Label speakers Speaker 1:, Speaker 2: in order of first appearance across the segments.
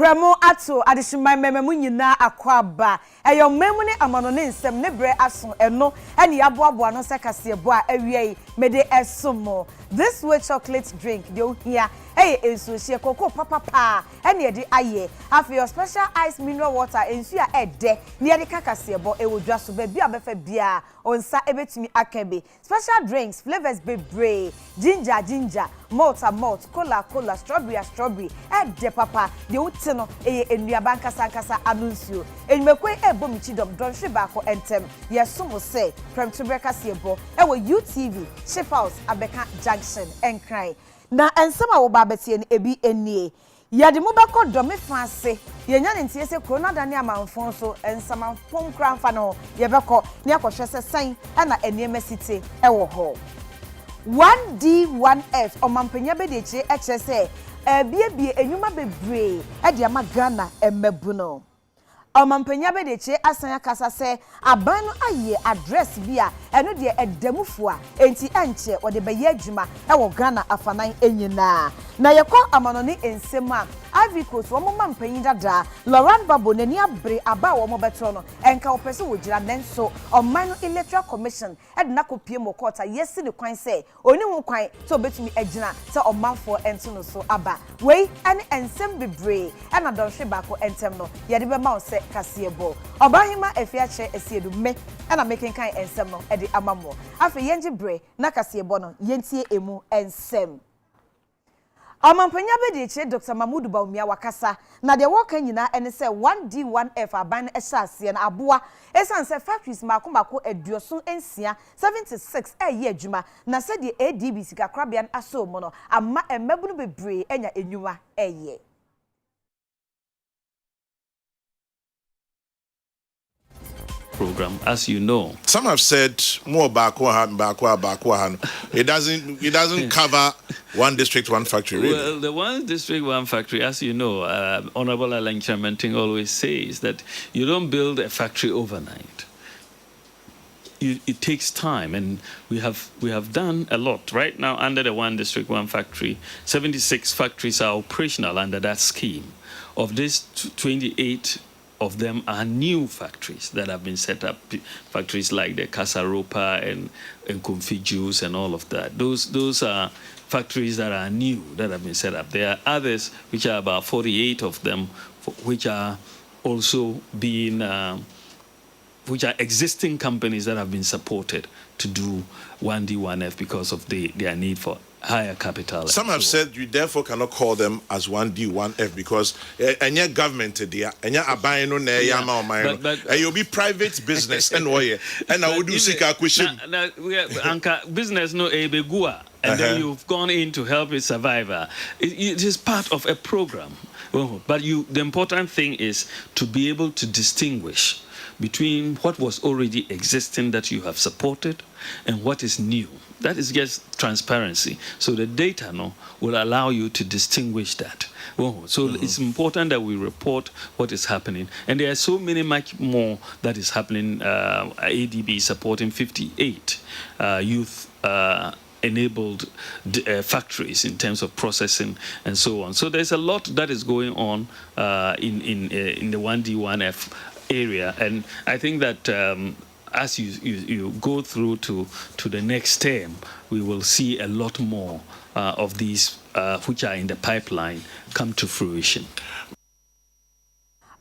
Speaker 1: Premo ato adishima mememu nyina akwaba eyo memu ne amano ne nsem ne bre aso eno ene aboabo no sekasebo a awie mede esomo this way chocolate drink de ohia ensu hie koko papa ene ede aye Afia special ice mineral water ensu a ede ne ede kakasebo ewodwa so ba bia befa bia onsa ebetumi akabe special drinks flavors bebre ginger malt cola strawberry ede papa de utino enuaba nkasa anunsuo enmekwe ebomichidom don hwebako entem yesomo se premtubreka sebo ewo UTV Ship House Abeka Junction enkran na ensema wo ba betie ne ebi enie yade mo beko dome faase yenya ne ntie se corona dane amanfon so ensama pom kranfa no ye beko ne akohwe se san na eniema site ewo ho 1D1F omampanya be de chire eche se biebie enyuma bebre e de ama Ghana emmebu no omampanya be de chire asan akasa se aban no aye address bia eno de edamufo a enti enche wo de beye adwuma e wo Ghana afanan enyina na yekọ amanoni ensem a Avicos wo mo mampanyin dada Laurent Babo nani abre aba wo mo beto no enka wo pese wo gira nenso oman no electoral commission e de na kopie mo court a yesi ne kwan se oni ho kwan so betumi agina se omanfo ento no so aba wei ane ensem bebre e na donhwe bako entem no ye de be ma wo se kasebo obahima Afia Asiedu me e na making kan ensem no e de amamo afi yenje bre na kasebo no yentie emu ensem Omampanya be de che Dr. Mahmoud Baumia wakasa na de woka nyina ene se 1D1F aban ehyaase na aboa esan se factories makomako eduoso ensia 76 eye adwuma na se de ADB sika krabian aso mo no amma emmabunu bebre enya enyuma eye
Speaker 2: program, as you know.
Speaker 3: Some have said more backward. It doesn't cover one district, one factory. Really.
Speaker 2: Well, the one district, one factory, as you know, Honorable Alan Chairman always says that you don't build a factory overnight. It takes time, and we have done a lot right now under the one district, one factory. 76 factories are operational under that scheme. Of this, 28 of them are new factories that have been set up, factories like the Casaropa and Comfy Juice and all of that. Those are factories that are new, that have been set up. There are others, which are about 48 of them, which are also being, which are existing companies that have been supported to do 1D1F because of their need for higher capital.
Speaker 3: Some have said you therefore cannot call them as 1D1F because any government there, any abino ne yama or mine, and you'll be private business and I would do seek acquisition.
Speaker 2: Business no ebegua, and then you've gone in to help it survive. It is part of a program. But the important thing is to be able to distinguish between what was already existing that you have supported and what is new. That is just transparency. So the data will allow you to distinguish that. So it's important that we report what is happening. And there are so much more that is happening. ADB supporting 58 youth enabled factories in terms of processing and so on. So there's a lot that is going on in the 1D1F area. And I think that as you go through to the next term, we will see a lot more of these which are in the pipeline come to fruition.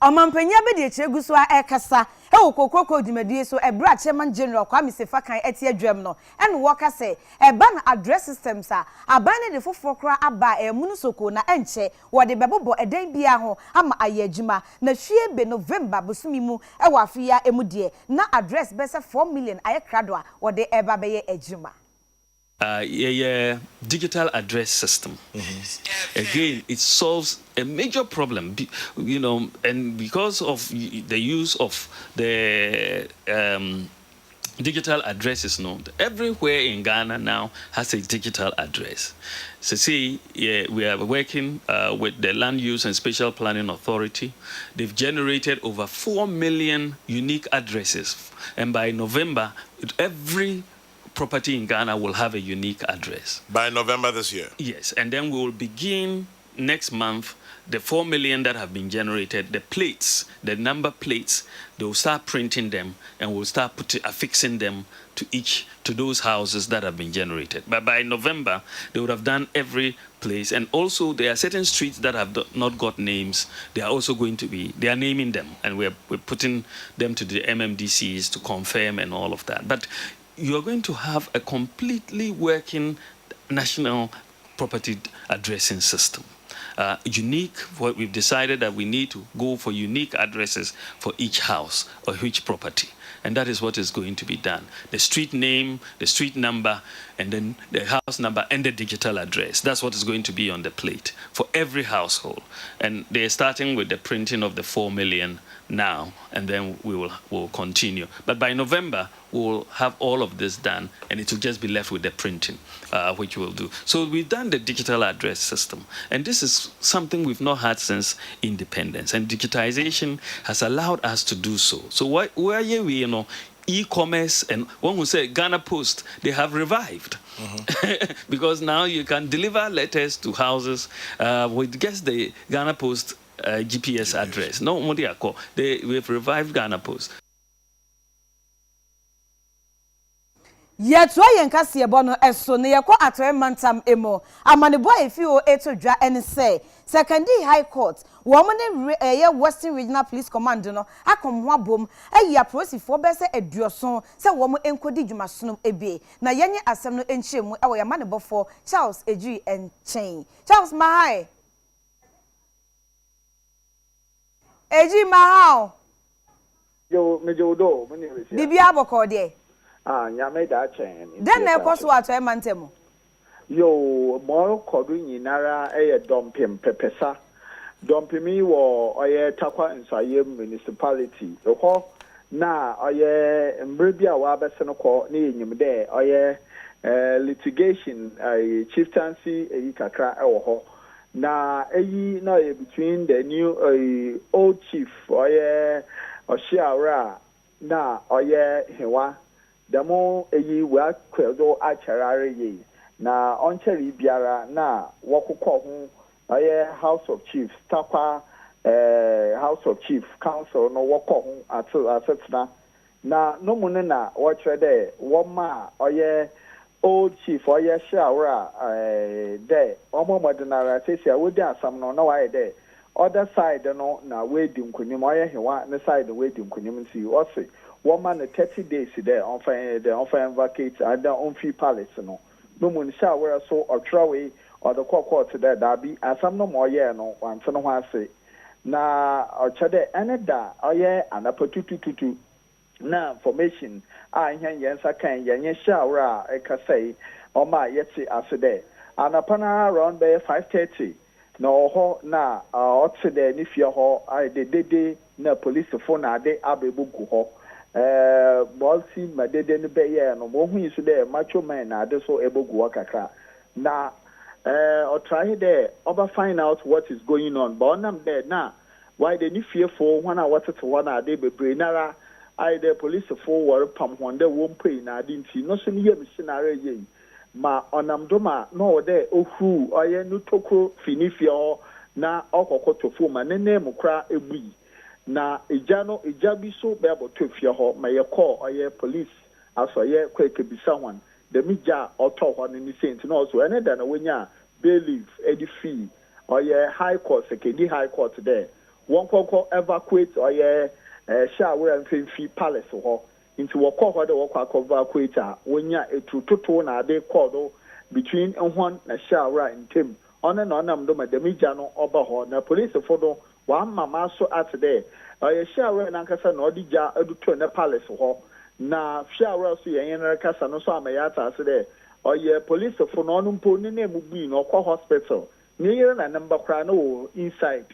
Speaker 1: Omampanya be de cheguso a ekasa e okokoko dimedie so ebra chairman general Kwame Sefakan eti adwam no en wo ka se eba na address systems a abane de fofo kra aba emunu soko na enche wo de bebobo eden bia ho ama ayejuma na hwie be November bosumi mu e wo Afia emudie na address be se 4 million aye krado a wo de eba be ye ejuma.
Speaker 2: Digital address system. Again, it solves a major problem, and because of the use of the digital addresses, everywhere in Ghana now has a digital address. So see, we are working with the Land Use and Spatial Planning Authority. They've generated over 4 million unique addresses, and by November, every property in Ghana will have a unique address.
Speaker 3: By November this year?
Speaker 2: Yes, and then we will begin next month, the 4 million that have been generated, the plates, the number plates, they will start printing them and we'll start affixing them to those houses that have been generated. But by November, they would have done every place. And also, there are certain streets that have not got names. They are also they are naming them, and we're putting them to the MMDCs to confirm and all of that. But you're going to have a completely working national property addressing system. Unique, what we've decided that we need to go for unique addresses for each house or each property. And that is what is going to be done. The street name, the street number, and then the house number and the digital address. That's what is going to be on the plate for every household. And they're starting with the printing of the 4 million now, and then we'll continue. But by November, we'll have all of this done, and it will just be left with the printing, which we'll do. So we've done the digital address system, and this is something we've not had since independence, and digitization has allowed us to do so. So where we, e-commerce, and one who say Ghana Post, they have revived. Because now you can deliver letters to houses with just the Ghana Post GPS address. No more we've revived Ghana Post.
Speaker 1: Yet why Yankasi Bono eso ne yako atoe mantam emo. Amane boy if you eto dra and say second high court. Woman Western Regional Police Command no akom ho abom ya prosifo be se aduoson se wo mo enkodi dwumasono ebe na yenye asem no enchemu e wo ya manebofo Charles Ejui Enchen. Charles Mahai Eji Mahao.
Speaker 4: Yo, Mejodo, Munir.
Speaker 1: Bibia boko de.
Speaker 4: Nyame da chen.
Speaker 1: Den na ekoso ato e mantemu.
Speaker 4: Yo, moro kodu nyinara dompim pepesa. Dompimi wo oye takwa nsaye municipality. Ho na oye mbrebia wa bese no ko na enyim de oye litigation chieftaincy kakra e wo ho. Na na between the new old chief oye Oshiara na oye hewa demo wa kwedo acharare ye na oncheri biara na wokokọ hu oye house of chiefs takwa house of chief council no wokọ hu asetna na no mune na wo chere wo ma oye old chief oye shawra de omomodinara sesia wodi asam no na waye de other side no na we di nkunyum oye hewa ne side we di nkunyum nsi o se woman 30 days there on vacate and on free palace no mun shawra so otraway or the court there that be asam no more year no wan so no wan say na ochade eneda oye anapotututu na formation ahyan yensa kan yenye shawra e ka say o ma yeti asede anapana around by 5:30 no ho na otsede ni fie ho ai de na police phone ade abebugu ho bolsi madede ni be ye no mo hu isu de macho man na ade so ebogu kakra na try there over find out what is going on but onam there na why they ni fearful when I wanted to one ade bebre nara I the police for war pam wonde won pay na ade nti no so ni ye missionary ye ma onam doma no there ohu oye no toko finifia na okokoto fo ma nene mu kra egbi na ejabi so be abo to fia ho ma ye call oye police aso ye kweke bisa wan the mija auto ho ni sent no so ene da na wonya bailiff edifi oye high court sekedi high court there won kokko evacuate oye shawara mfimfi palace ho into wokọ ho de wokọ evacuate wonya etutoto na ade call between nhon na shawara intem ona na onam do ma the mija no oba ho na police for do one mama so at there oye shawara na nkasa na odija eduto na palace ho na shawara so yen na kasa no so amayata ase there oye police for no mpo ni na mu bi no kwa hospital ni yere na number kra no inside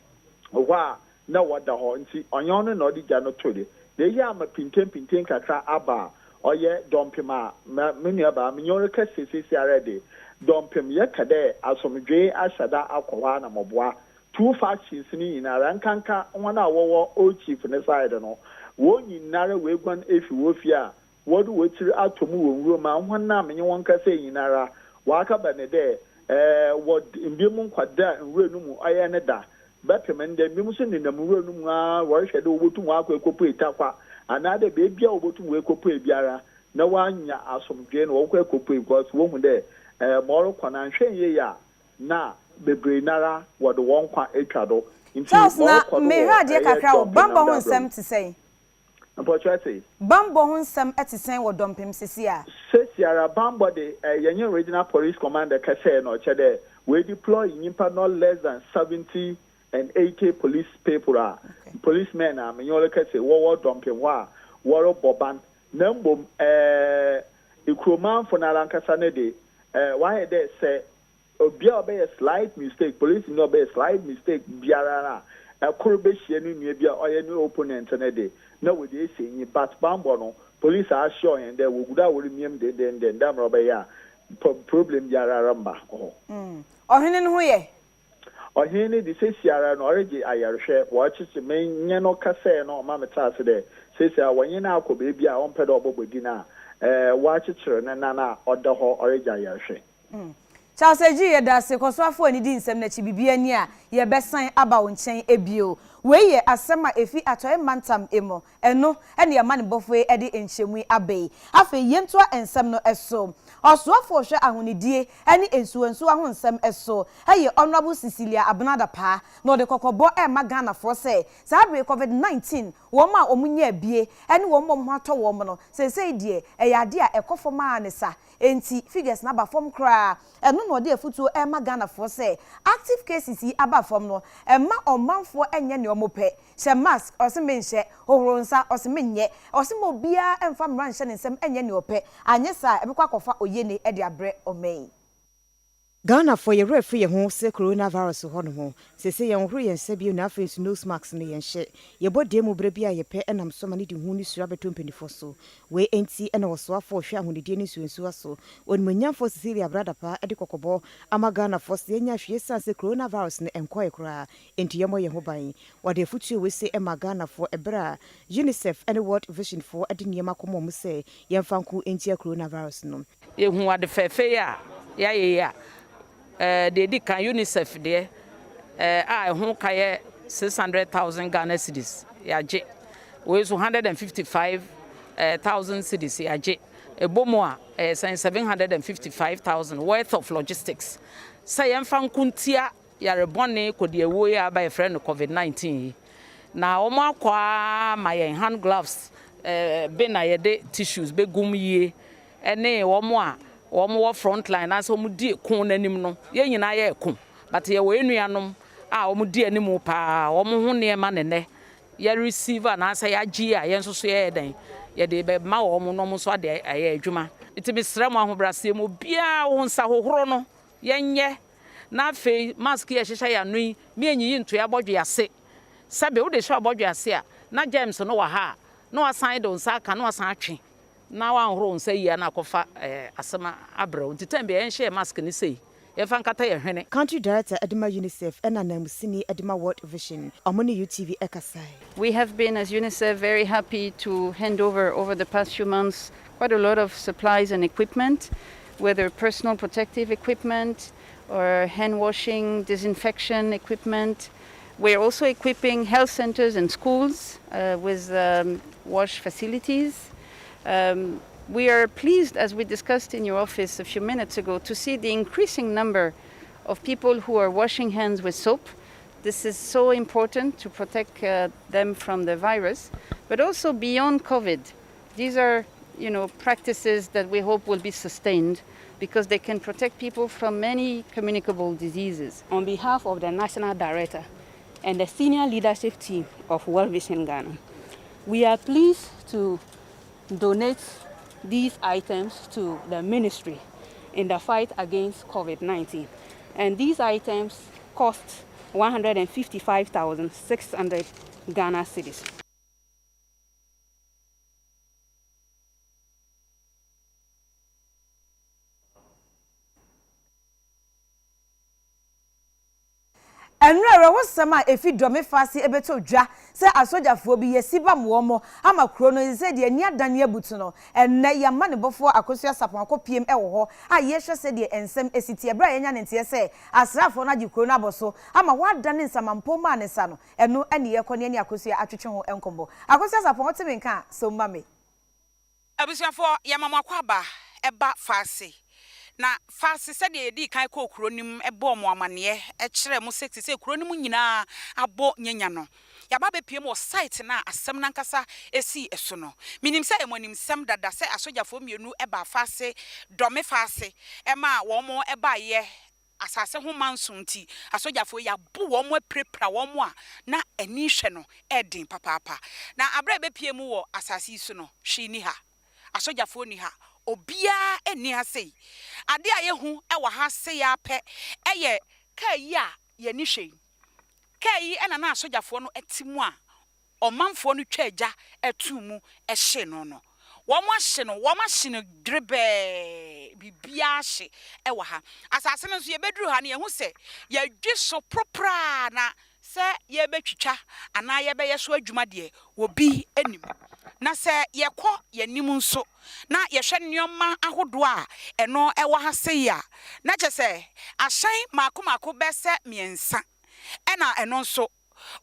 Speaker 4: wa na wada ho nti onyon na odija no tode de ya ma pinten kakra aba oye dompima menu aba menyor ka sisi already dompim ye kade asomdwe ashada akwa na moboa two factions ni na rankanka wana wowo o chief ne side no wo nyinara we gwan efi wo fia wodu wotiri atomu wo nwuro ma hwanna menye won ka se nyinara waka banede what imbimu kwada nwe no mu aye ne da bepemende imbimu so ne namuro no mu a wo hwede obotu mu akwekopo etakwa anade bebia obotu mu ekopo ebiara na wanya asomdwe no wo kwekopo because wo hu de moro kwana nhwenye ya na bebre nara wo de won kwa etwado
Speaker 1: Charles na me hwade kakra wo bambo ho nsem te sei
Speaker 4: unfortunately
Speaker 1: bambo ho nsem etisen wo dompem sisi a
Speaker 4: sesiara bambo de yenye regional police commander kase no chede we deploy nyimpa no less than 70 and 80 police people policemen am nyole kase wo dompem wa wo boban na mbom ikroman for na lankasa ne de why they say obia obey a slight mistake police no obey a slight mistake biara na akurbe hie no nua bia oye no opponent na de na we dey say but bambo no police are sure and they will wori miem de ndam robe ya problem biara ramba
Speaker 1: ohene no ye
Speaker 4: ohene di sesiara no orege ayarhwe wo chichi menye no kase no ma metase de sesiara wonye na akobe bia on pedo obobodi na wa chichire na odaho orege ayarhwe
Speaker 1: Charles Eji yedase koswafo ani di nsem na chibibia ni a ye besan aba wo nchen ebio we ye asema efi atoy mantam emo eno ene ye mane bofo e de enchemu abai afa yentoa ensem no eso oswafo hwe ahonidie ene ensuwansu aho nsem eso eye honorable Cecilia Abnada pa no de kokobo e magana for say sabre covid-19 wo ma omunye bie ene wo mom ato wo no sesei die e yade a ekofo ma anesa enti figures na ba form kra eno no de afutuo e magana for say active cases yi aba form no e ma omanfo enye ne omope she mask osimenhye ohronsa osimenye osimo bia emfa mranhye ne nsem enye ne ope anyesa ebekwa akofa oyene e de abre omei
Speaker 5: Ghana for your free home se coronavirus ho no ho se se yen horo yen sabio na face nose mask no yen hye ye bode mu bra bia ye pe enam so mane di hu ni sura beto mpanifo so we enti ena wo so afo hwe ahonidie ni suensu aso onimanyamfo Cecilia brother pa e de kokobo ama Ghana for se nya hwe san se coronavirus ne enkoye kra enti ye mo ye ho ban wode futu we se ema Ghana for ebra UNICEF and World Vision for ade niema komo mu se ye mfanku enti coronavirus no
Speaker 6: ye hu ade fefe ya ya they did can UNICEF there I who kaya 600,000 Ghana cedis yaje we 155,000 cedis yaje ebomo 755,000 worth of logistics say yemfa nkuntia yare bone kodiewo ya by friend covid-19 na omo akwa my hand gloves be na yede tissues be gum yie ene omo a wo front line as omo di kun nanim no ye nyina ye kun but ye we nuanom a omo di anim pa omo ho ne ma ne ye receiver na say agi a ye nso ye den ye de be ma omo no mo so ade aye adwuma iti bi srem ahobrase mo bia wo nsa hohoro no ye nye na fe mask ye hyehyɛ ya no mi enyi nto ya bodwe ase sabe wo de hye bodwe ase a na James no wa ha na wasan de nsa aka na wasan atwe na wan horo nsa yi na kofa asema abro ntitam be en share mask ni sei ye fa nkata ye hwene
Speaker 5: Country Director Edema UNICEF and Namusini Edema World Vision Omoni UTV Ekasai.
Speaker 7: We have been as UNICEF very happy to hand over the past few months quite a lot of supplies and equipment, whether personal protective equipment or hand washing, disinfection equipment. We're also equipping health centers and schools with wash facilities. We are pleased, as we discussed in your office a few minutes ago, to see the increasing number of people who are washing hands with soap. This is so important to protect them from the virus, but also beyond COVID. These are, practices that we hope will be sustained because they can protect people from many communicable diseases.
Speaker 8: On behalf of the National Director and the senior leadership team of World Vision Ghana, we are pleased to donate these items to the ministry in the fight against COVID-19. And these items cost 155,600 Ghana cedis.
Speaker 1: enra wo sama efi dome fase ebeto dwa se asojafo bi yesiba mo ama kro no se de ani adane abutu no enne yama ne bofo akosua sapon akopiem ewo ho a ye hwe se de ensem esiti ebra yenya ne ntie se asrafo na gi kro no aboso ama wadane nsamampo ma ne sa no eno ene ye kone ani akosua atwetwe ho enkombo akosua sapon otime nka so mame
Speaker 9: abusuafo yamamakwa eba fase na fase se de edi kan ko kronim ebo mo amane kire mo sexy se kronim nyina abo nyanya no yaba be piem o site na asem na nkasa esi eso no minim se emonim sem dada se asojafo mienu eba fase dome fase ema wo mo eba ye asase ho mansonti asojafo ya bo wo mo aprepra wo mo a na ani hwe no edin papapa na abra be piem wo asase isu no hwi ni ha asojafo ni ha obia eni ase ade a yehu e wa ha se ya pe eye kai a ye ni hwe kai ena na asojafo no etimu a omanfo no twaagya etumu ehye no wo mo ahye no wo ma hye no drebe bibia hye e wa ha asase no so ye beduru ha na yehu se ye dwi so propra na se ye betwitwa ana ye be ye so adwuma de obi enim na se yekọ yanim nso na yehwe nneoma ahodo a eno ewa ha se ya na che se ahyan makomako be se miensa ena eno nso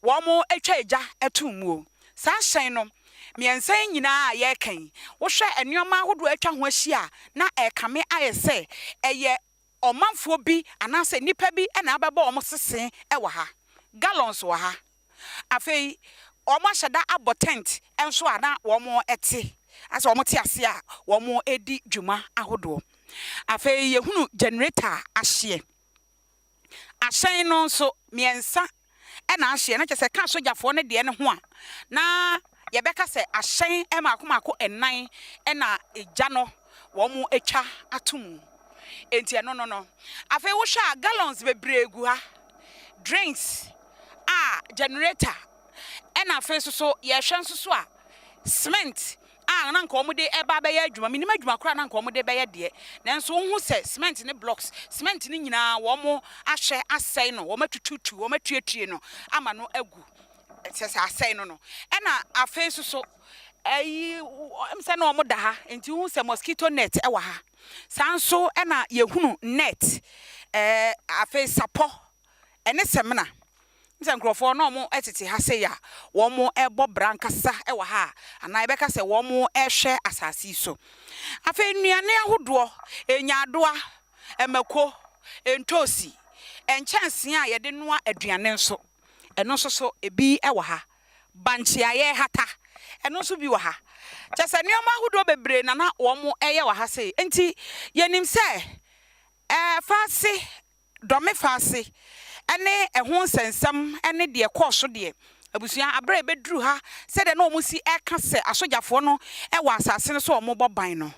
Speaker 9: wo mo atwa agya etumuo sa ahyan no miensa nyina a ye kan wo hwe nneoma ahodo atwa ho ahia na ekame ayese eye omanfo bi anase nipa bi ena abeba omo sesen ewa ha gallons wa ha afei omo hyeda abotent enso ana womo ete asa womo te ase a womo edi dwuma ahodo afei yehunu generator ahye ahyen no so miensa ena ahye na kyese ka sojafo ne de ne ho a na yebeka se ahyen emakomako enan ena egya no womo etwa atom enti no afei wo hwa gallons bebregu ha drinks generator ena face so ye hwen so a cement na nka omude eba be ya adwuma minima adwuma kra na nka omude be ya de nanso hu se cement ne blocks cement ne nyina wo mo ahwe asai no wo matututu wo matuetue no ama no agu sese asai no ena afeso so ayi mse na omo da ha enti hu se mosquito net e wa ha sanso ena yehunu net afe sapo ene semna nse nkrofo no mo etete ha se ya wo mo ebo brankasa e wa ha ana ebeka se wo mo ehwe asasi so afa nnuane ahodo enyadoa emako entosi enchanse a ye de noa aduane nso eno so ebi e wa ha banchi aye hata eno nso bi wa ha chese nneoma ahodo bebre na wo mo eye wa ha se enti yenim se fase dome fase ene ehun sensam ene de koso de abusua abra ebedru ha se de na omusi eka se asojafo no e wa asase no so omo boban no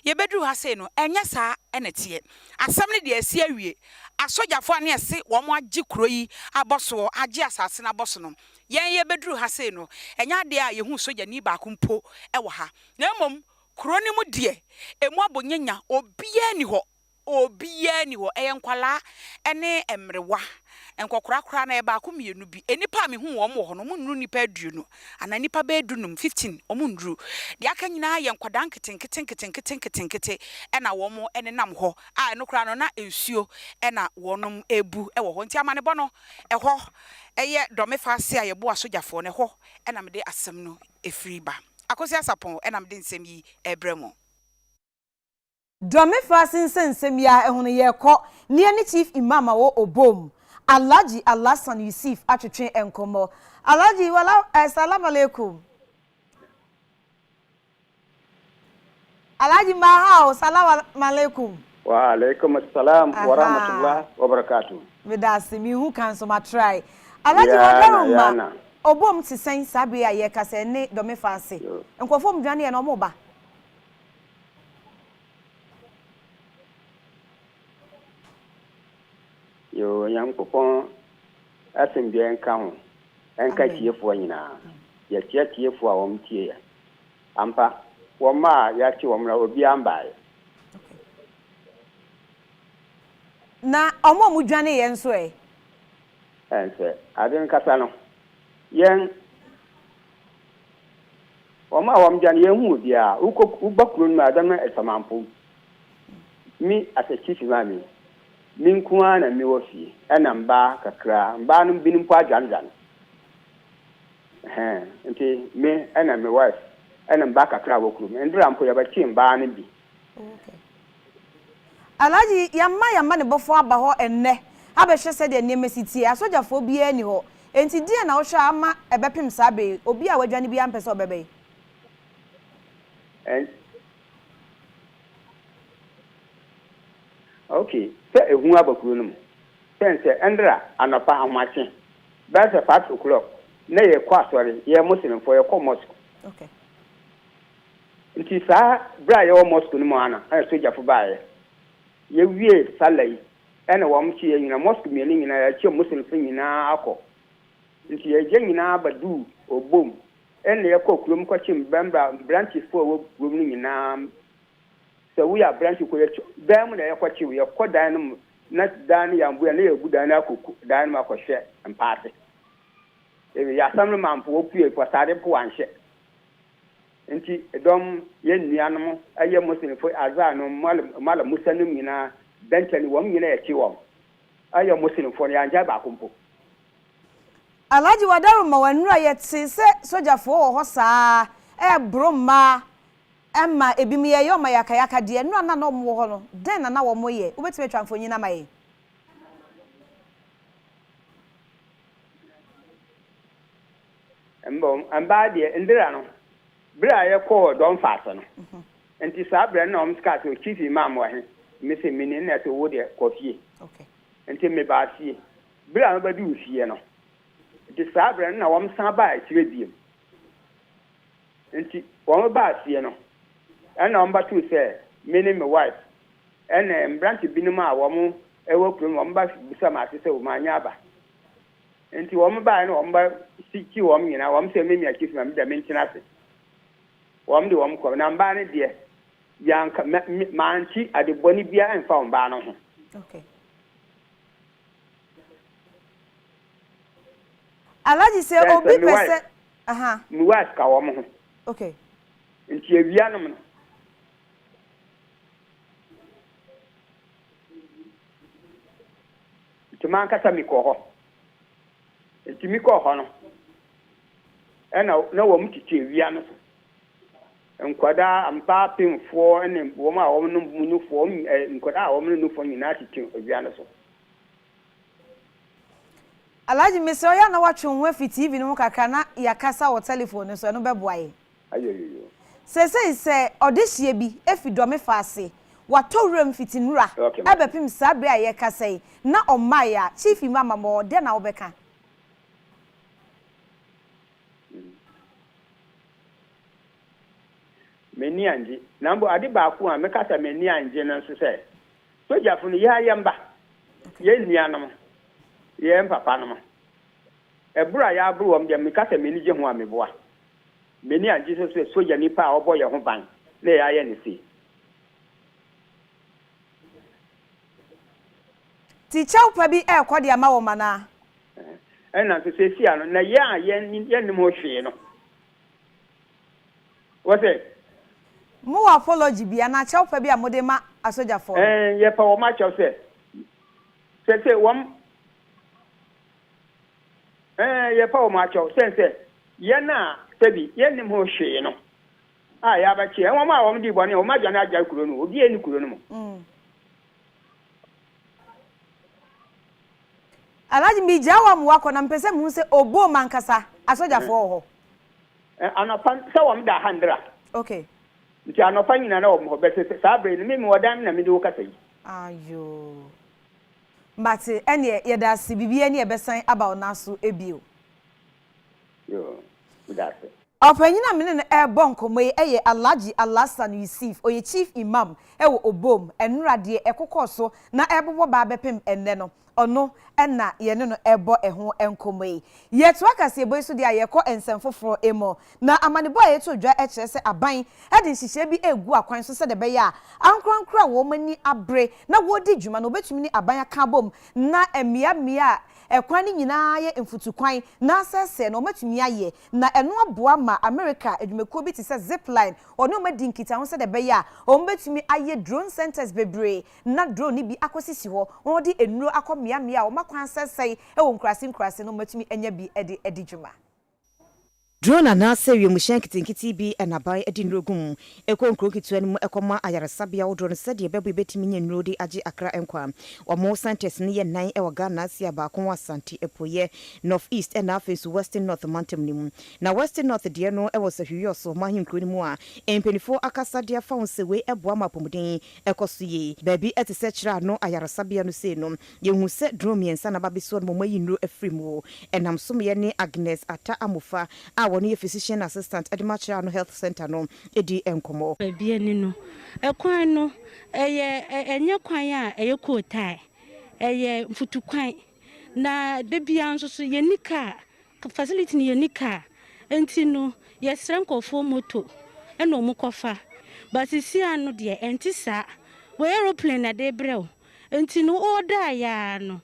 Speaker 9: ye bedru ha se no enye saa ene tie asam ne de asi awie asojafo ane ese wo mo agi kroyi aboso agi asase na aboso no ye bedru ha se no enya de a yehu soja ni ba kumpo e wa ha na mom kroni mu de emu abonyanya obia ni ho eyenkwala ene emrewa enkokrakra na eba akomienu bi enipa me hu wo mo ho no munru nipa aduonu ana nipa ba adunum 15 omunru de aka nyina yenkwada nkete ena wo mo ene nam ho a enokra no na ensuo ena wonom ebu ewo ho nti amane bo no eho eye dome fase a yebo asojafo ne ho ena me de asem no efiri ba akosi asapon ena me de nsem yi ebremo
Speaker 1: dome fase nsem ya ehunu ye ko ne ni chief imam wo obom Alhaji Alhassan Yusuf atwetwe enkomo Alhaji wala assalamu alaikum Alhaji mahao salamu alaikum
Speaker 10: wa alaikum assalam wa rahmatullah wa barakatuh
Speaker 1: medasi mi hu kan so ma try Alhaji wadaruma obom ti sen sabe ya ye kase ne dome fase enkofo mdwane ye no mo ba
Speaker 10: yo yam popon asim bi enka ho enka tiefo nyina ya tiefo a wom tie ya ampa woma ya ti wom na obi ambae
Speaker 1: na omo mudwane ye nso
Speaker 10: and say I didn't casano. Yen Oma Wamjan Yemu, dear, Ubakun, Madame, at Samampo. Me as a chief mammy. Minkuan and Miwosi, and Amba, Kakra, Banum Binumpa Janjan. Until me and my wife, and I'm back at Crabocrum, and Dram for your team Barnaby.
Speaker 1: Okay. Alaji, Yamma money before Baho and Ne. Abesha said the name is City, a soldier for be anyhow. And Tidia now Shama, a Bepim Sabe, or be our Johnny Biampes or Baby.
Speaker 10: And okay, say a Huabacunum. Sense Andra, and a pound machine. That's a 5 o'clock. Nay, a quarter, ye Muslim for your mosque.
Speaker 1: Okay.
Speaker 10: It is Bray almost to Mana, and soldier for buy. Ye weird Saleh, and a woman here in a mosque meaning in a Muslim thing in our alcohol. Into a genuine badu or boom. And the cook room coaching Bamba branches for rooming in so we are branching with them, they are what you are quite dynam, not Danny and we are near good dynamo for share and party. If you are some man for for starting one share. Inti dom yen ni animal aye Muslim for azano mala musanum ina dentally 1 minute at you. Aye Muslim for the anja bakumpo.
Speaker 1: Alaji wadaru mawanura yet say soldier for hosa broma emma ebimiye yo mayaka de no na no mo ho no den na wo moye ubetime twanfonyi na maye
Speaker 10: Embo amba de ndira no bra ye ko don fasa no enti sa bra na om ska to chief imam wa he me se mini na to wo de kofi
Speaker 1: okay
Speaker 10: enti me ba fie bra no ba du fie no enti sa bra na wom san ba akire biem enti wom ba fie no and number 2 say me and my wife and branch binuma wom e wo krum wom ba bisa ma se wo ma nya ba enti wom ba no wom ba siki wom nyina wom se me mi chief ma me da me ntina se wom de wom ko na mba ne de yanka manchi ade boni bia en fa mba no ho
Speaker 1: okay Alaji say obi pese
Speaker 10: mi wife ka wom ho
Speaker 1: okay
Speaker 10: enti awia no no man kasa mi ko ho enti mi ko ho no na wo mtiti wia no nkwada ampa pemfo ene wo ma wo no munufo nkwada wo no nufo nyina titi wia no so
Speaker 1: Alaji meso ya na watwe nwa fi TV no kaka na ya kasa wo telephone so no beboaye
Speaker 10: ayoyo
Speaker 1: se odehie bi efidome faase watowrem fitinura abepim sabre aye kasai na omaya chief mama mo de na obeka
Speaker 10: meni anje nambo ade ba ku a mekasa meni anje na so se soja funu ya yamba ye nuanom ye papa no ebura ya aburu wom de mekasa meni je ho ameboa meni anje so soja nipa a obo ye ho ban na ya ye ne si
Speaker 1: Ticha upabi kwadi ama wo mana
Speaker 10: na so se si ano na ya ye nim ho hwe no wo se
Speaker 1: mu apology bia na cha upabi amode ma asoja for
Speaker 10: ye pa wo ma cha se wom ye pa wo ma cha se ye na tabi ye nim ho hwe no ya ba chi wo ma wo di bone wo ma jana aja kuro no obi eni kuro no mo
Speaker 1: Alaji mijawa mu wako na mpese mu se obo mankasa asoja for ho
Speaker 10: anopan se wo mda 100
Speaker 1: okay
Speaker 10: nti anopan nyina na wo mo bese sabre ni me wodan na me de wo kasa yi
Speaker 1: ayo mbate ene ye da se bibie ne ebesan aba onaso ebio
Speaker 10: yo udase
Speaker 1: opanyina mene na ebonkomo eye Alaji Alasan Yusuf oye chief imam ewo obom enurade ekokoso na ebobo ba bepem enne no ono enna ye ne no ebo eho enkomo yetu akase ebo iso dia ye ko ensemfoforo emo na amanebo a yetu dwa ekire se aban ede nhihye bi egu akwan so se de be ya ankronkra wo mani abre na wodi dwuma no betumi ni aban aka bom na emia ekwan nyina ye mfutukwan na asese no matumi aye na eno aboa ma America edwumekuo bi te se zipline ono madi nkita ho se de be ya o betumi aye drone centers bebre na drone ni bi akosisi ho won de enuro akomia mia o makwan asese e wo nkrase no matumi enya bi edi dwuma
Speaker 5: drone na sewe mu shankitikiti bi enabai edinrogum ekonkro kitwan mu ekoma ayaresabia wo drone sede bebo betimi nyanuro de age akra enkwa omo centers ne ye nan e waga na asia ba kon wasanti epoye north east and afis western north mountain nim na western north de no e was ahwiyo so mahinkro ni mu a empenifo akasa de afa won sewe eboa mapomuden ekosoye baby etise kira no ayaresabia no se no yehu se drone miensa na babeso no mayinuro afrimu enam somye ne Agnes ata amofa woni physician assistant Edimachira no health center no edi enkomo
Speaker 8: bia ni no ekwan no enye kwan a kotai mfutukwan na bebia nso so yenika facility ni yenika enti no yesrenkofo moto eno mukofa basisi anu de entisa we aeroplane na de brew enti no order ya no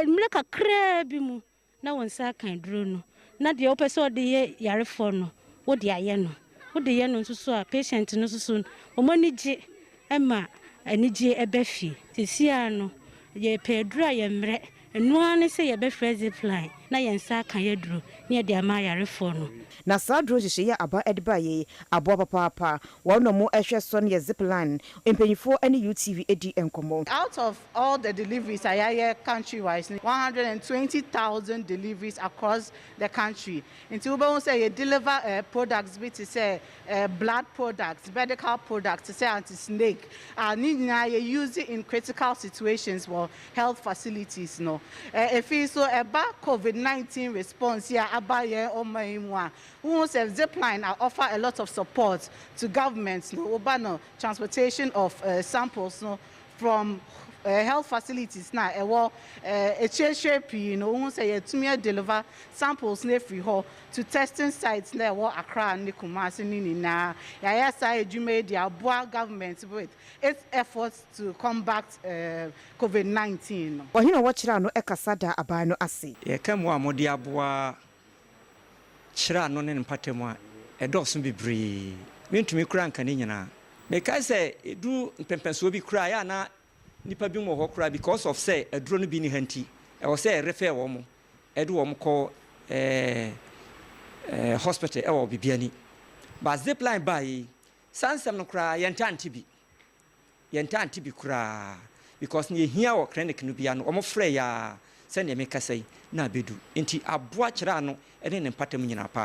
Speaker 8: mleka kra bi mu na wonsa kan duro no na de opese de ye yarefo no wo de aye no wo de ye no nso a patient no so omanije ema anije ebefi tisia no ye pedra ye mre enu ane se ye be zipline na ye nsa kan ye duro na de ama yarefo no
Speaker 5: na sadro hye aba edibaye abo papa wono mo ehwe so ne zipline empenyifo ane UTV edi enkomo
Speaker 11: out of all the deliveries Akyere country wise 120,000 deliveries across the country until we won say you deliver products which is blood products medical products say anti snake need na you use it in critical situations for health facilities no if so about COVID-19 response here abaye omaimwa who says zipline offer a lot of support to governments no urban transportation of samples no from health facilities now a share no who say to deliver samples ne free ho to testing sites there Accra and Kumasi ni na ya say edume dia boa government with its efforts to combat COVID-19
Speaker 5: ohina wo kira no ekasada aban no ase
Speaker 12: ye kamu amodi aboa kira no ne mpatemu a edoso bibre mentumi kura nka ne nyina meka say edu mpempenso bi kura ya na nipa bi mo ho kura because of say eduro no bi ni hanti e wo say refer wo mo edu wo mo ko hospital e wo bibiani ba zipline by sansam no kura yenta antibi kura because ne hia wo clinic no bia no wo mo frɛ ya sɛ ne meka sai na bedu enti aboa kira no ene ne mpatam nyina pa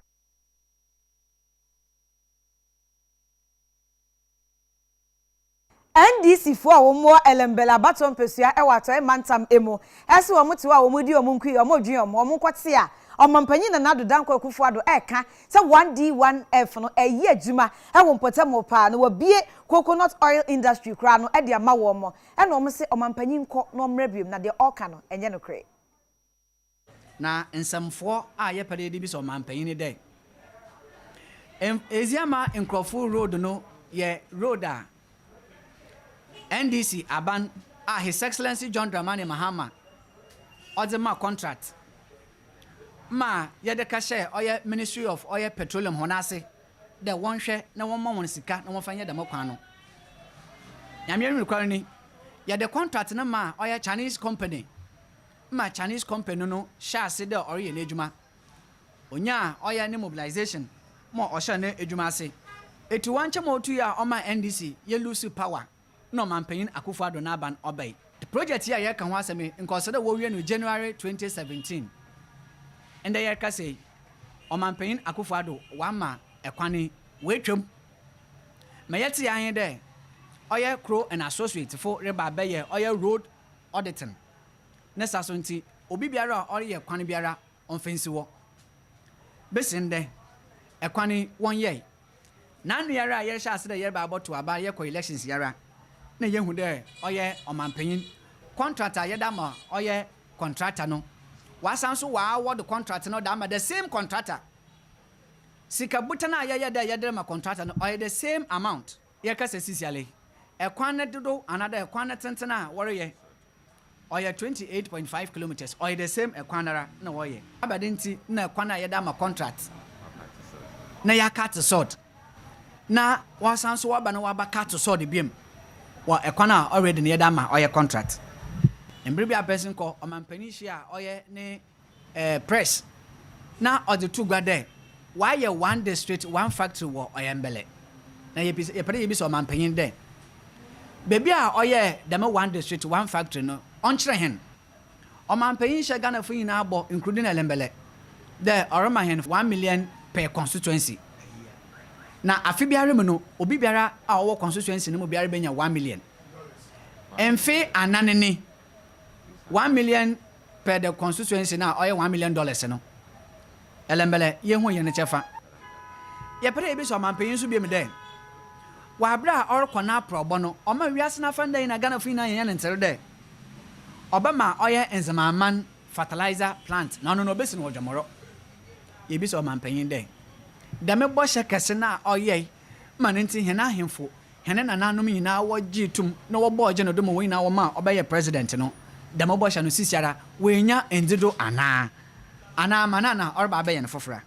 Speaker 1: NDC for omo elembela baton pesua e wato e mantam emo ese omo tiwa omo di omo nkui omo dwen omo kwate a omampanyi na nado danko akufo ado e ka se 1D1F no eye adwuma e wo mpotam pa no wabie coconut oil industry kra no e de ama wo mo e no omo se omampanyi nko no mrebiem na de oka no enye no kre
Speaker 13: na nsamfo a ye pade de bi so omampanyi ne dey eziama nkrofo road no ye road a NDC aban His Excellency John Dramani Mahama Ozema contract ma yede ka share oye Ministry of Oil Petroleum honase de won hwe na won ma won sika na won fanya de makwan no nyame require ni yede contract na ma oye Chinese company ma Chinese company no share se de ore ye na adwuma onya oye ne mobilization mo o share na adwuma ase eti wanche mo otu ya o ma NDC ye lose power no manpanyin akufo ado na ban obey the project here ye kan ho aseme nkosede wo wie no January 2017 and they ka say o manpanyin akufo ado wa ma ekwane wetwam me yeti yan de oye Crow and Associate for reba beye oye road auditing nessa so nti obi biara oye ekwane biara onfensi wo besin de ekwane won ye na anu yara ye sha ase de ye ba aboto aba ye ko elections yara na yehu de oye omampanyin contractor ye dama oye contractor no wasan so wa award the contract no dama the same contractor sika butana ye de ma contractor no oye the same amount ye ka sesisiale ekwan ne dodo another ekwan ne tentena wore ye or 28.5 kilometers, or the same equanara, no way. Abadinti, no equana yadama contract. Na ya cut the sword. Na wasan so waba na waba cut the sword beam. Wa equana already near dama or your contract. And maybe a person called a man penisia or ne press. Now or the two go there. Why you one district, one factory war or embele? Na ye pay be so man penin there. Baby or demo one district, one factory no. On hen. O man penisha Ghana for in abo, including Elembele. There or my hand 1 million per constituency. Na afibiare mu no obi biara a wo constituency no mu biara benya 1 million. Emfe ananene 1 million per the constituency na oye $1 million no. Elembele ye hu ye ne chefa. Ye pere e bi so man peyin so bi me den. Wa bra or kona probo no o ma wiase na fa ndan na Ghana fu na ye ne ntere de. Obama oye enzamaman fertilizer plant na no besi no odwamoro. Ye bi so man peyin den. Dame boshe kese na oye manenti hena hemfo hene na nanom nyina wo gitum na wo boje no do mo nyina wo ma obeye president no dame boshe no sisiara we nya endido ana manana or ba be yen fofra.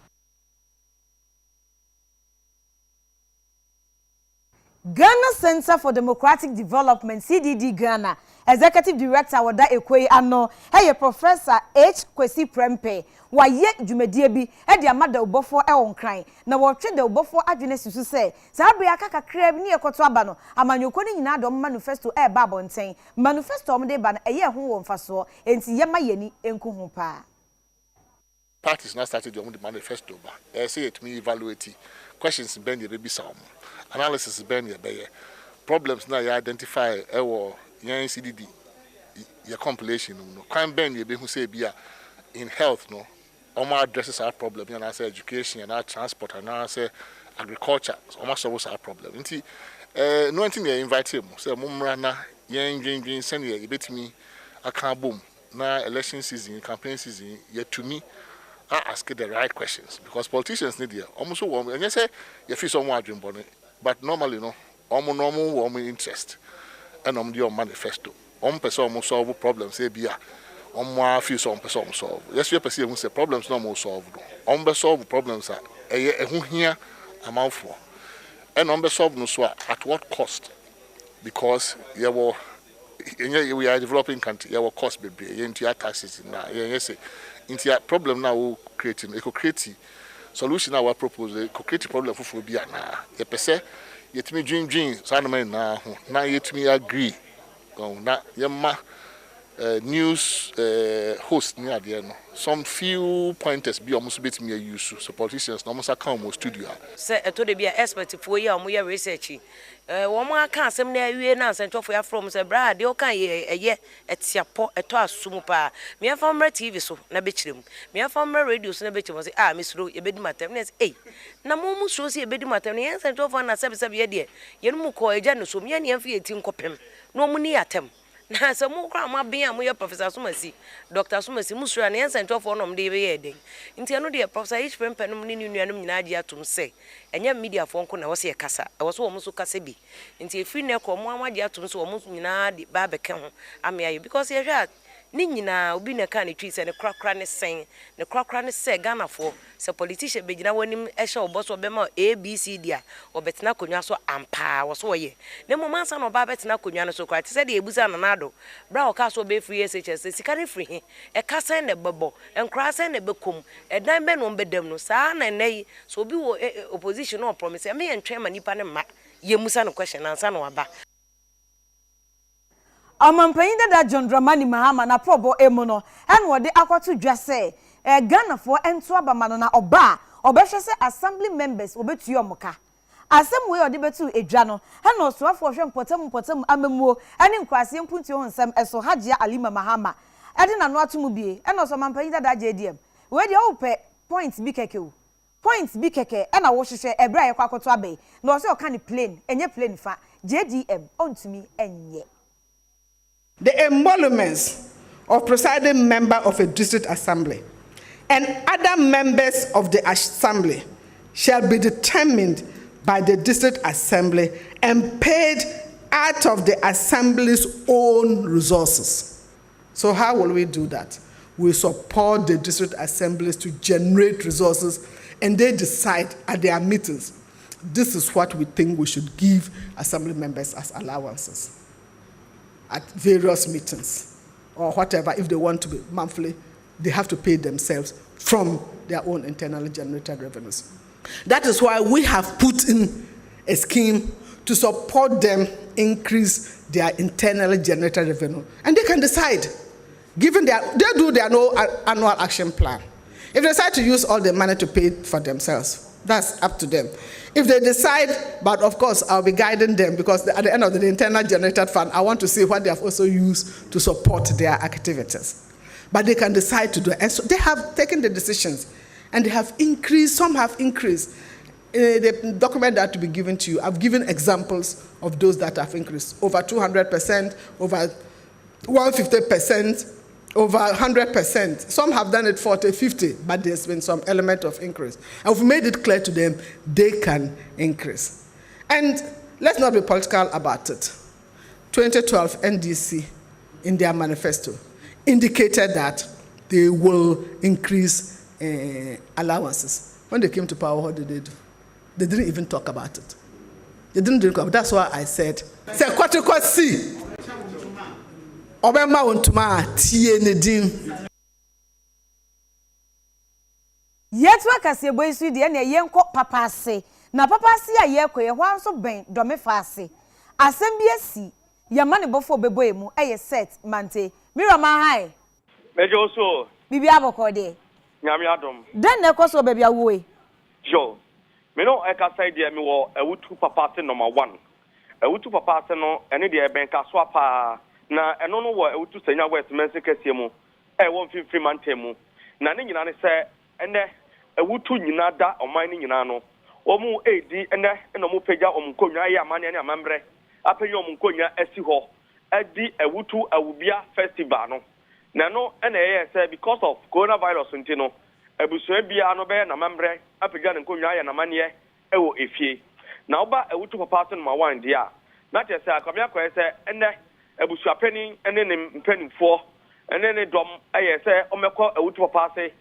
Speaker 1: Ghana Center for Democratic Development CDD Ghana Executive Director wada Ekwe ano hey Professor H Kwesi Prempe waye dwumadie bi e de amada obofo e wonkran na wotwe de obofo adwene susu se sabia aka kakra bi ne ekoto aba no amanyoko ni nyina do manifesto e ba bonten manifesto om de ba na eye ho wo mfaso enti ye mayeni enku ho pa.
Speaker 14: Parties now started the manifesto ba say it me evaluate questions ben ye be some analysis ben ye be problems now you identify yan CDD your compilation no can ben ye be who say bia in health no all addresses our problem and I say education and our transport and I say agriculture almost solves our problem nti no anything they invite him say mumra na yan green send ye betimi aka boom na election season campaign season yet to me I ask the right questions because politicians need almost warm and you say you feel someone dream but normally no almost normal warm interest and your manifesto person almost solve problems say be more feel some person solve yes we person who say problems no more solve be solve problems who here amount for and be solve no so at what cost because we are developing country your cost be into taxes na yes into problem now we creating eco create solution now we propose eco create problem for be na ye pese yetimi dream sanman na yetimi agree na yema news host near there no some few pointers be almost bit me use so politicians no almost account mo studio
Speaker 15: say to dey be expert for year mo research wo mo aka asem na awie na center for from say bra de o kan ye etiapo eto asum pa me famra TV so na be kirem me famra radio so na be kirem say misro ye bedi matem na say na mo mu so say ye bedi matem na ye center for na sebe ye de ye no mu ko eja no so me na ye fi eti nkopem no mu ni atem na so mo kra ma bia mo ye Professor Sumasi Dr. Sumasi musura na center for no mde be ye den nti no de Professor H Pempenom ni nuanum nyina agi atum se enya media for nko na wo se kasa wo so wo so kasa bi nti efi ne ko mo amagi atum se wo mo nyina de ba beka ho ameayo because ye hwa ni nyina obi na ka ne twi se ne krakra ne sen ne krakra ne se Ghana for se politician be gina wanim ehye oboso be ma ABCD a obetena konwa so ampa wo so ye ne mo mansa no ba betena konwa no so kwa ti se de ebusa na nado bra o ka so be free SHS sika ne free he e ka sen ne bebo enkra sen ne bekom edan be no bedam no sa na nei so obi wo opposition no promise me entwe ma nipa ne ma ye musa no question ansa no waba
Speaker 1: Amampanyin da John Dramani Mahama na probo emu no en wode akwato dwa se Ghana for ento abama no na oba obehwe se assembly members obetuo moka asem we ode betu edwa no en osoafo hwe mpotem amamuo ene nkwase mpunti ho nsem eso hajia Alima Mahama ede na no atomu bie en oso amampanyin da JDM we de ope point bi keke o point bi keke e na wo hwehwe ebra ye kwakoto abai na oso oka ni plane enye plane fa JDM ontumi enye.
Speaker 16: The emoluments of presiding member of a district assembly and other members of the assembly shall be determined by the district assembly and paid out of the assembly's own resources. So how will we do that? We support the district assemblies to generate resources, and they decide at their meetings, this is what we think we should give assembly members as allowances at various meetings or whatever. If they want to be monthly, they have to pay themselves from their own internally generated revenues. That is why we have put in a scheme to support them increase their internally generated revenue. And they can decide, given they do their annual action plan. If they decide to use all the money to pay for themselves, that's up to them. If they decide, but of course, I'll be guiding them, because at the end of the internal generated fund, I want to see what they have also used to support their activities. But they can decide to do it. And so they have taken the decisions, and they have increased, some have increased. The document that to be given to you, I've given examples of those that have increased. Over 200%, over 150%, over 100%. Some have done it 40, 50, but there's been some element of increase. And we've made it clear to them they can increase. And let's not be political about it. 2012 NDC, in their manifesto, indicated that they will increase allowances. When they came to power, what did they do? They didn't even talk about it. They didn't talk about it. That's why I said, say, what you could see. Obama untuma tie nedim.
Speaker 1: Yetwa kase boy su de na yenko papa ase. Na papa ase a yekọ ye hwan so ben dome fa ase. Asem bi asi yama ne bofo beboy mu eye set mante. Mira ma hai.
Speaker 17: Mejo so.
Speaker 1: Bibi aboko de.
Speaker 17: Nyame adom.
Speaker 1: Den na ekoso baby awoe.
Speaker 17: Jo. Me no e ka sai de me wo ewutu papa ase number 1. Ewutu papa ase no ene de ben ka so apa. Na eno no wo ewutu senya west mense kese mu e won finfin mantemu na ne nyina ne se ene ewutu nyina da oman ne nyina no omu edi ene eno mu pagya omkonwa ya amane ne amambre apenyo omkonwa asi ho edi ewutu awubia festival no na no ene ye se because of coronavirus ntino ebusua bia no be na amambre apagya ne nkonwa ya na amane ewo efie na oba ewutu papa no ma wan dia na te se akamya ko se ene ebusuapeni ene ne mpanimfo ene ne dom aye se omekọ ewutu papa ase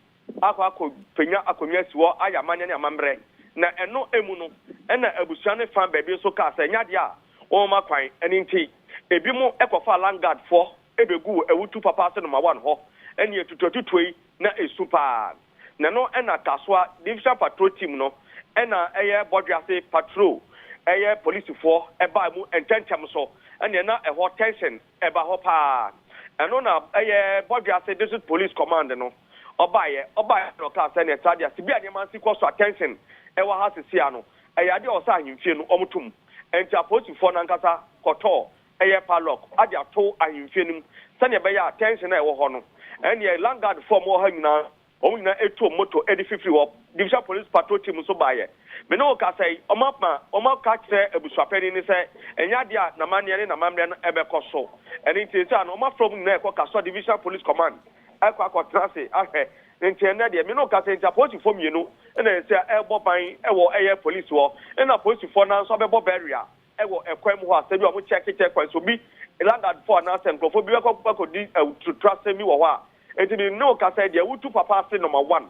Speaker 17: akọ penya akonwa siwo ayamanya ne amambre na eno emu no ena ebusua ne fan baabi so ka se nyade a o ma kwan ene nti ebi mu ekofa landguard fo ebegu ewutu papa ase no ma wan ho ene etutotutoi na esupa na no ena kaswa division patrol team no ena eye bodwase patrol eye police fo eba mu ententem so ene na eho tension eba ho pa eno na eye bodwase district police command no obaye no ka se ne stadia sibia ne man sikọ so attention ewa ha sisi ano eye ade o sa ahimfie no omutum enti police fo na nkasa koto eye padlock ade ato ahimfie nim se ne be ya attention na ewo ho no ene landguard form wo ha nyina omuna eto moto edififri wo division police patrol team so baye me no ka say oma ka kire ebusuapeni ni say enya dia na mane ne na mamre no ebekoso eni ti say na oma from na ekoka so division police command akwa trase ahwe nti na dia me no ka say police form yenu na say ebo ban ewo eye police wo na police for na so bebo barrier ewo ekwem ho asabi o mo check kwa so bi landard for na senkrofo bi ko di to trase mi wo ho a enti no ka say dia wutu papa ase number 1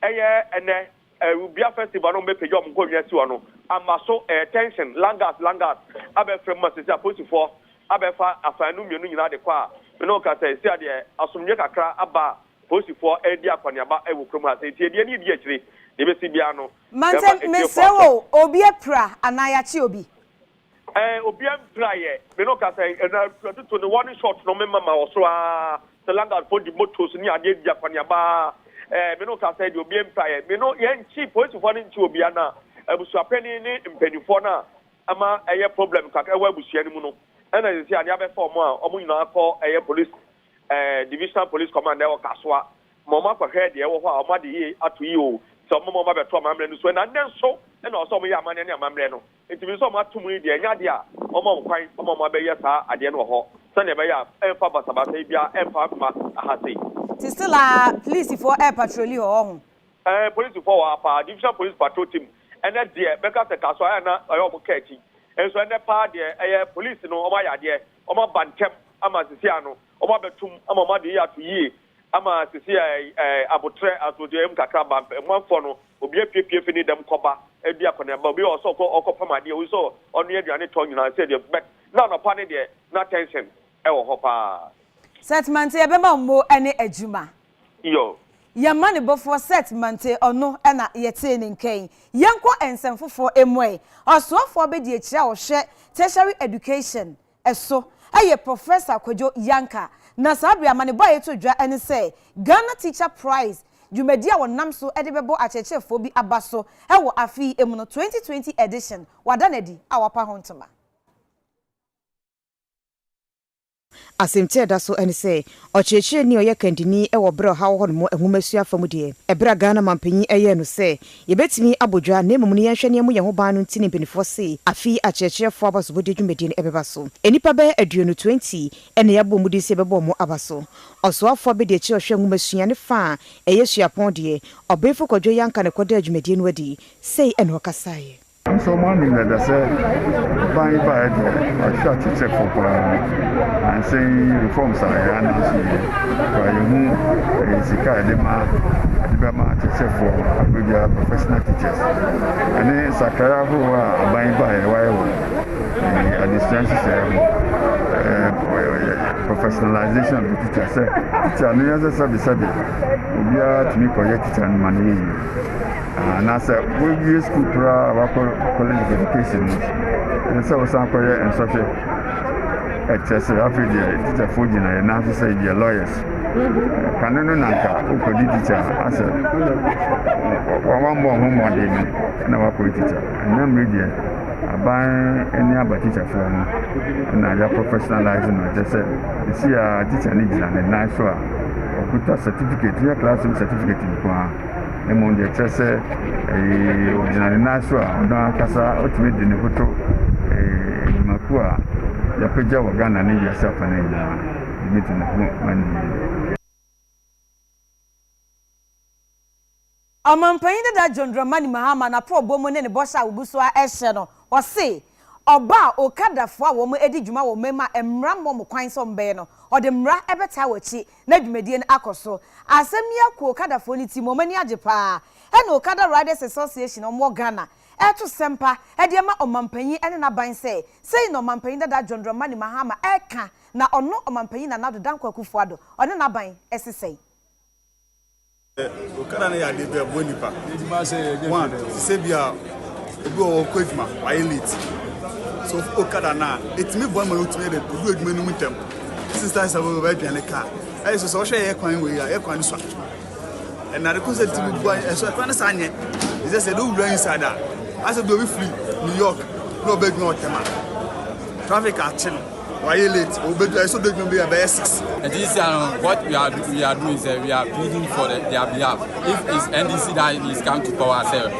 Speaker 17: eye ene Ubia festival no make job go wi asi no amaso tension langas abe from masisi aposi for abe fa afanu mienu nyina de kwa me no ka say sia de asomnye kakra aba posi for edi akwaniaba ewo krom ha say tie de ni di akire de be si bia no
Speaker 1: mante mesewo obi apra anayachi obi
Speaker 17: obi apra ye me no ka say na to the one shot no me mama osro a the langas for the motos ni ade di akwaniaba me no ka say the obi empire me no yen cheap police for nti obi ana abusuapeni ni mpanifo na ama eye problem kaka ewa abusua ni mu no na dey say ade abefa omo a omo nyina akọ eye police divisional police command e wakasoa mama kwahwe de e wo ho a omo de yi ato yi o so omo ma beto amamre no so na nden so na oso omo yi amane ne amamre no enti bi so omo atum yi de enya de a omo kwan omo ma be yesa ade no ho so na be ya emfa basabasa bia emfa ma ahase
Speaker 1: still a police for air patrol ho
Speaker 17: police for our division police patrol team and that there because the kaso na omo keti enso ene pa de police no omo ya de omo bantem ama sisi ano oba betum ama ma de ya to yi ama sisi abotre atodem kakra ba manfo no obi apiepie fini dem koba edi akona ba obi oso okopama de we so onu aduane to nyina say de but na no pa ne de na tension e wo ho pa
Speaker 1: settlement e be ma mo ene adwuma
Speaker 17: yo
Speaker 1: yamma ne bofo settlement ono na yete ne nkan yanko ensemfofo emoi osofo be de akira wo hwe tertiary education eso eye professor Kwadwo Yanka na sabri amane boy to dwa ene say Ghana teacher prize dwumadi a wonam so ede bebo achechefo bi abaso wo afi emu no 2020 edition wadanadi awapa hontoma
Speaker 5: asemte da so ene say ochechire ni oye kandini wo bro ha wo no enhumasua fam de ebra Ghana mampanyi eye no say yebetimi abodwa na emum ne yenhwe ne mu ye ho ban no ntini penifo say afi achechefo abaso bodi dwumadi ne ebeba so enipa be aduonu 20 ene yabo mudi se bebo mo abaso osoafo be de chire hwe enhumasua ne fa eye suapon de obefo Kwadwo Yanka ne koda dwumadi no adi say ene okasaye
Speaker 18: so morning that I said by a short check for and saying reforms are announcing by you is a kind of teacher for professional teachers and then Sakara who are buying by a while at the professionalization of the teacher teacher no sabi we are to me project teacher and money and as a we school college of education and so was some career and social Afia teacher for dinner and now say they are lawyers can no nanka who could teacher as a one more home one day and our teacher and then media buy any other teacher for and I are professionalizing just say you see a teacher needs and a nice one or put a certificate here classroom certificate in Emon de trese ordinary naswa na kasa ultimate de photo makua ya peja wa Ghana ni ya safa na ina bitu na mani
Speaker 1: amampanyi da John Dramani Mahama na pro bomo ne bosha ubuso a ehye no o se oba okadafo a wo mo edi dwuma wo mema emra mo kwan so mbe no o de mra ebeta wachi na dwumadie ne akoso asemia ko okadafo ni ti mo mani ajepa e na okada riders association o mo Ghana eto sempa e de ma omampanyi ene na ban sei no omampanyi da John Dramani Mahama eka na ono omampanyi na nado dan kwakufu ado one na ban esesei
Speaker 19: okada na ya de be bonipa one se bia ebi o kwefma elite so okada na etimi boy man otimi de do adwuma no mutam sisters abo ba aduane ka ai so hwe ye kwan we ya ye kwan so and na request etimi boy so kwan sa anye is say do wura inside that as do we free New York no beg no tema traffic are chill why late obedu so do be about 6
Speaker 20: and this what we are doing is we are pleading for their behalf if it's NDC that is come to power self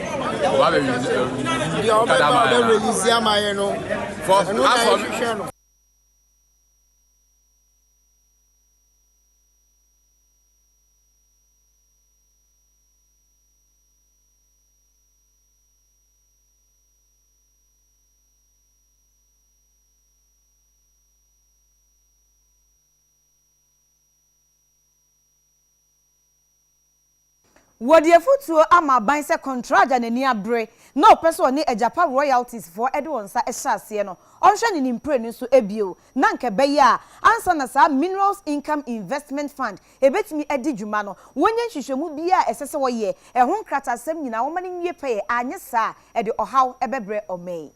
Speaker 1: Wodi efutuo ama ban se contract na ni abre na opeso ni Ejapa royalties for edwonsa ehase no onhwe ni nimpre ni so ebio na nke beye a ansa na sa minerals income investment fund ebetimi edi dwuma no wonye nhwehwemu bia esese wo ye ehun kratasem nyina wo mane nwie peye anye sa ede ohaw ebebre omei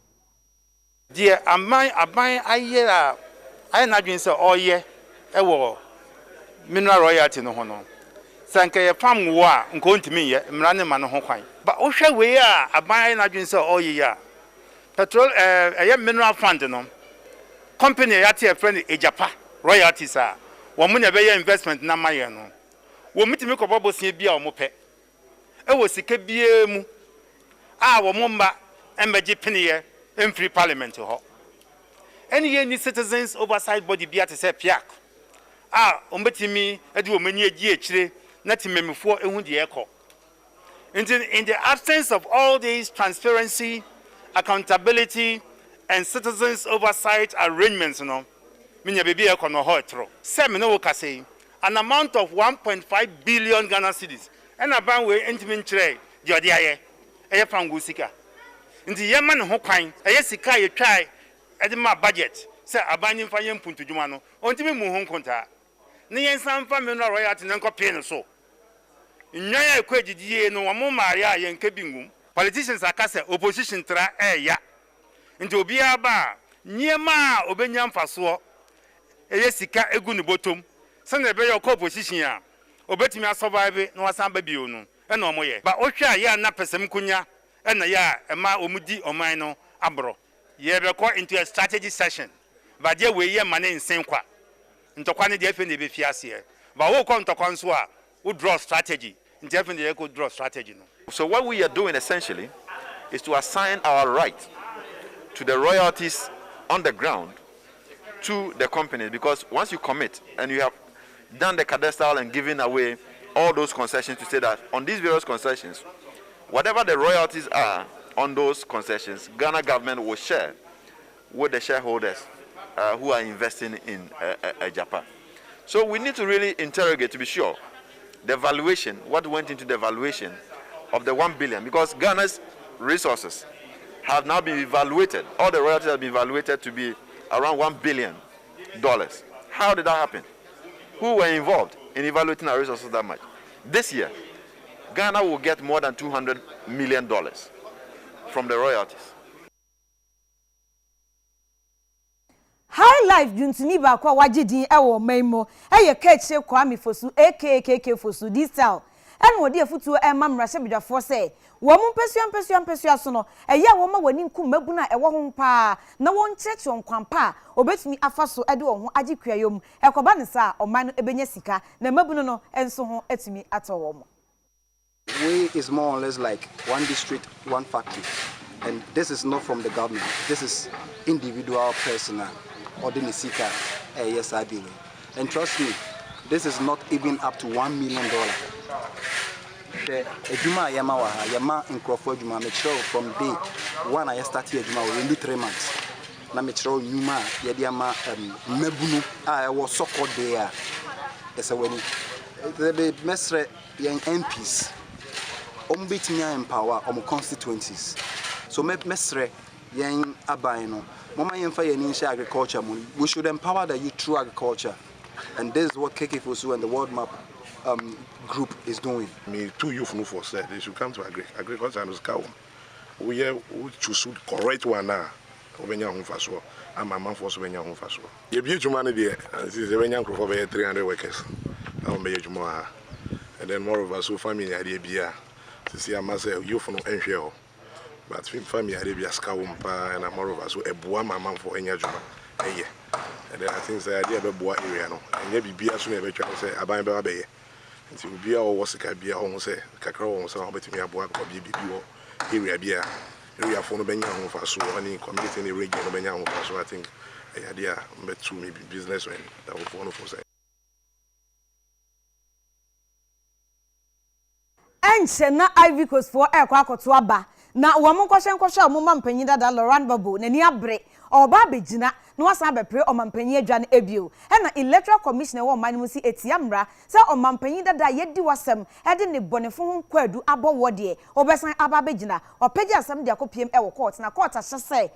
Speaker 21: die aban ayera aye na dwen se oye ewo mineral royalty no ho no sanke ye fam wo a nko ntimi ye mra ne ma no ho kwan ba wo hwe we a aban na dwen se oye ya petrol mineral fund no company ya tie friend Ejapa royalties a wo mu ne be ye investment na maye no wo mitimi ko bobo sie bia wo pe e wo sika bia mu a wo mu mba embeji piniye free parliament ho any citizens oversight body bia te se piak ombetimi edi wo mani agi akire na timemifo ehu de ekọ in the absence of all these transparency, accountability and citizens oversight arrangements, minya baby e kono ho etro se me no wo kase an amount of 1.5 billion Ghana cedis and aban we entimi nkyere de ode aye eye fangu sika nti ye ma ne ho kwan eye sika ye twai e de ma budget se aban nyimfa ye mpuntu dwuma no ontimi mu ho nkonta ne yen sanfa me no royalty ne nko pay no so nyan ya kwagidie no wo mo maria ye nka bi ngum politicians akase opposition tra ya nti obi aba nyema obenya mfaso eye sika egu ne botom se na be your opposition a obetimi asurvive no wasan ba bio no e na omoye ba ohwa ya na pesem kunya e na ya ema omudi oman no abro ye be call into a strategy session ba de we ye mane nsen kwa ntokwa ne de afi na be fiase ba wo ko ntokwa nso a wo draw strategy definitely they could draw strategy. No?
Speaker 3: So what we are doing essentially is to assign our right to the royalties on the ground to the companies, because once you commit and you have done the cadastral and given away all those concessions to say that on these various concessions, whatever the royalties are on those concessions, Ghana government will share with the shareholders who are investing in Japan. So we need to really interrogate to be sure the valuation, what went into the valuation of the 1 billion, because Ghana's resources have now been evaluated, all the royalties have been evaluated to be around $1 billion. How did that happen? Who were involved in evaluating our resources that much? This year, Ghana will get more than $200 million from the royalties.
Speaker 1: High life juntini ba kwa wajidin ewo maimo eye keche kwa mi fosu akk fosu diesel en wodi afutu e mamra sebidafo se wo mu pesuan so no eye wo ma wani nkum mabuna ewo ho pa na won cheche onkwampa obetumi afaso ede wo ho agikuyayom ekoba ne sa oman no ebenya sika na mabunu no enso ho etumi atowo mo.
Speaker 22: We is more or less like one district, one factory, and this is not from the government. This is individual personal. Or the Nisika, yes, I do. And trust me, this is not even up to $1 million. The Juma Yamawa, Yama in Crawford Juma, make sure from day one I started Juma within 3 months. Na make sure Yuma, Yadiama, Mebunu, I was so called there. As a when the mestre young MPs, Ombitia empower on constituencies. So, mestre young Abaino. Mama Yemfa Yenisha agriculture, we should empower the youth through agriculture. And this is what KKFOSU and the World Map group is doing.
Speaker 23: Me two youth move for said they should come to agriculture and cow. We choose correct one now. When you're home for so, I'm a man for when you're home for so. You be to money there, and this is when you're for 300 workers. I'll be more. And then more of us who family idea be to see a master youth from NGO. But family Arabia Skawumpa and more of us who a boa mamma for any juma. And then I think the idea of a boa area. And maybe be as soon as I say, I buy a bay. And to be all was a beer almost say, Cacro, so bet me a boa or BBO area beer. Area for Benya home for so any community in the region of Benya home for so I think the idea met to maybe businessmen that would follow for say.
Speaker 1: Enche na Ivy Coast for aircraft aba. Na wamu kwashen omuma mpanyin dada Laurent Babu na ni abre oba begina na wasan bepre omampanyin adwane ebio na electoral commissioner wo man mu si etiamra se omampanyin dada yedi wasem ede ne bonefo ho kwadu abowode obesan aba begina opegi asem de akopiem e wo court na court ahye se